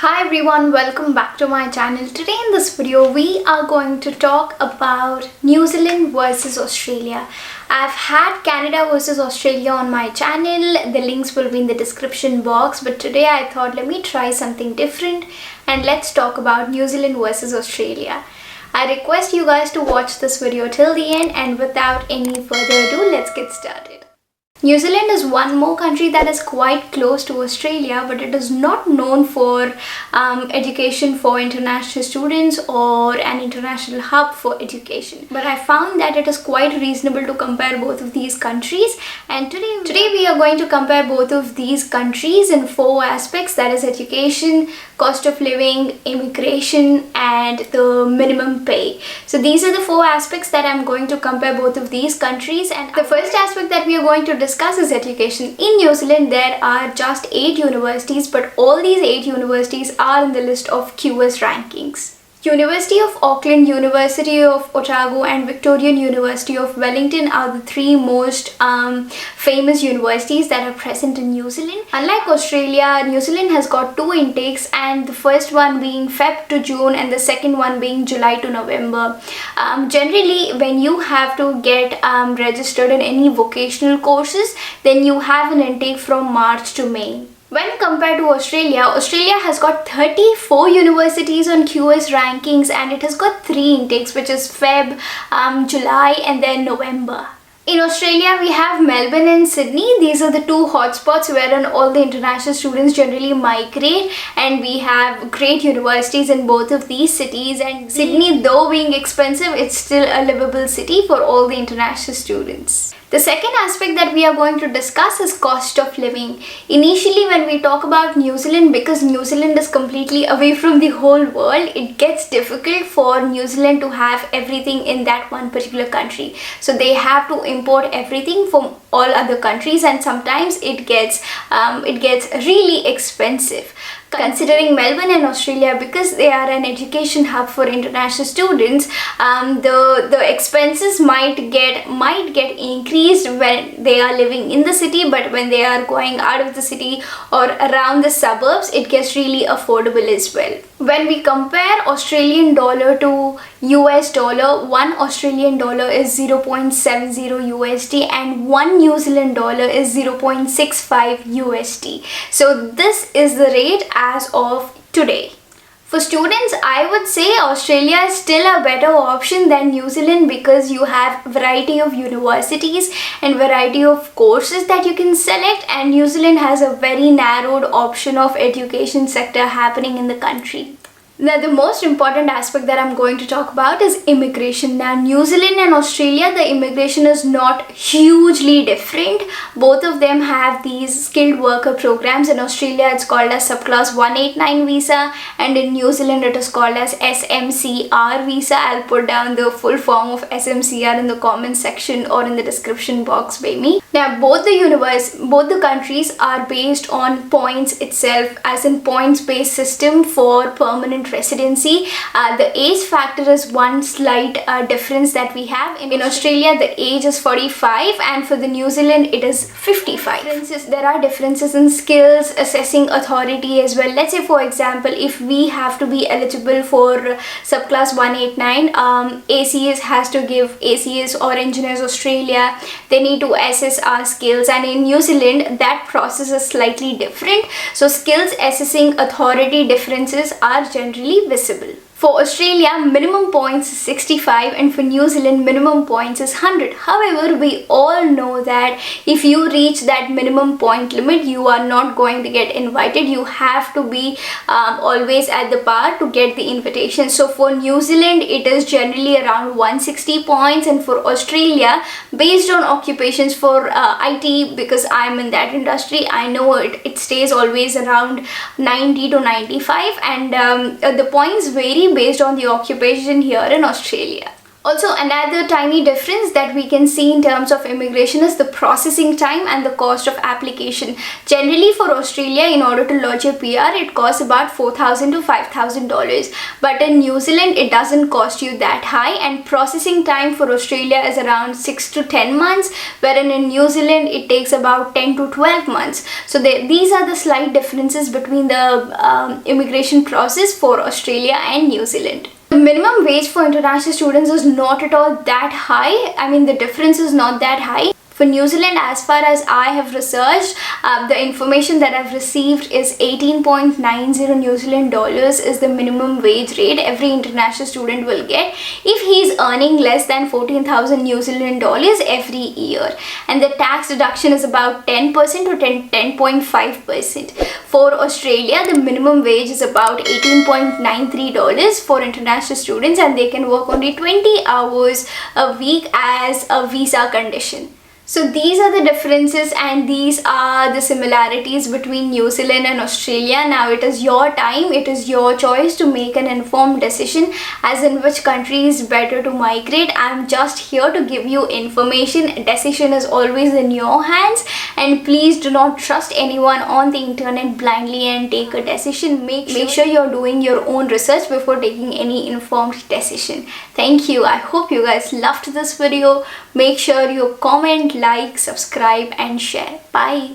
Hi everyone, welcome back to my channel. Today in this video we are going to talk about New Zealand versus Australia. I've had Canada versus Australia on my channel. The links will be in the description box, but today I thought let me try something different and let's talk about New Zealand versus Australia. I request you guys to watch this video till the end, and without any further ado, let's get started. New Zealand is one more country that is quite close to Australia, but it is not known for education for international students or an international hub for education. But I found that it is quite reasonable to compare both of these countries, and today we are going to compare both of these countries in 4 aspects, that is education, cost of living, immigration, and the minimum pay. So these are the 4 aspects that I'm going to compare both of these countries. And the first aspect that we are going to discuss is education. In New Zealand there are just 8 universities, but all these 8 universities are in the list of QS rankings. University of Auckland, University of Otago, and Victorian University of Wellington are the 3 most famous universities that are present in New Zealand. Unlike Australia, New Zealand has got 2 intakes, and the first one being Feb to June and the second one being July to November. Generally, when you have to get registered in any vocational courses, then you have an intake from March to May. When compared to Australia, Australia has got 34 universities on QS rankings, and it has got 3 intakes, which is Feb, July, and then November. In Australia, we have Melbourne and Sydney. These are the 2 hotspots wherein all the international students generally migrate, and we have great universities in both of these cities. And Sydney, though being expensive, it's still a livable city for all the international students. The second aspect that we are going to discuss is cost of living. Initially, when we talk about New Zealand, because New Zealand is completely away from the whole world, it gets difficult for New Zealand to have everything in that one particular country. So they have to import everything from all other countries, and sometimes it gets really expensive. Considering Melbourne and Australia, because they are an education hub for international students, the expenses might get increased when they are living in the city, but when they are going out of the city or around the suburbs, it gets really affordable as well. When we compare Australian dollar to US dollar, 1 Australian dollar is 0.70 USD and 1 New Zealand dollar is 0.65 USD. So this is the rate as of today. For students, I would say Australia is still a better option than New Zealand, because you have variety of universities and variety of courses that you can select, and New Zealand has a very narrowed option of education sector happening in the country. Now, the most important aspect that I'm going to talk about is immigration. Now, New Zealand and Australia, the immigration is not hugely different. Both of them have these skilled worker programs. In Australia, it's called as subclass 189 visa, and in New Zealand, it is called as SMCR visa. I'll put down the full form of SMCR in the comment section or in the description box by me. Now, both the countries are based on points itself, as in points-based system for permanent residency. The age factor is one slight difference that we have. In Australia, the age is 45, and for the New Zealand, it is 55. There are differences in skills assessing authority as well. Let's say, for example, if we have to be eligible for subclass 189, ACS has to give ACS or Engineers Australia. They need to assess our skills, and in New Zealand, that process is slightly different. So skills assessing authority differences are generally visible. For Australia, minimum points is 65, and for New Zealand, minimum points is 100. However, we all know that if you reach that minimum point limit, you are not going to get invited. You have to be always at the bar to get the invitation. So for New Zealand, it is generally around 160 points, and for Australia, based on occupations, for IT, because I'm in that industry, I know it stays always around 90 to 95, and the points vary based on the occupation here in Australia. Also, another tiny difference that we can see in terms of immigration is the processing time and the cost of application. Generally for Australia, in order to lodge a PR, it costs about $4,000 to $5,000. But in New Zealand, it doesn't cost you that high, and processing time for Australia is around 6 to 10 months, wherein in New Zealand, it takes about 10 to 12 months. So these are the slight differences between the immigration process for Australia and New Zealand. The minimum wage for international students is not at all that high. I mean, the difference is not that high. For New Zealand, as far as I have researched, the information that I've received is 18.90 New Zealand dollars is the minimum wage rate every international student will get if he is earning less than 14,000 New Zealand dollars every year. And the tax deduction is about 10% to 10.5%. For Australia, the minimum wage is about $18.93 for international students, and they can work only 20 hours a week as a visa condition. So these are the differences and these are the similarities between New Zealand and Australia. Now it is your time, it is your choice to make an informed decision as in which country is better to migrate. I'm just here to give you information. Decision is always in your hands, and please do not trust anyone on the internet blindly and take a decision. Make sure you're doing your own research before taking any informed decision. Thank you. I hope you guys loved this video. Make sure you comment, like, subscribe and share. Bye.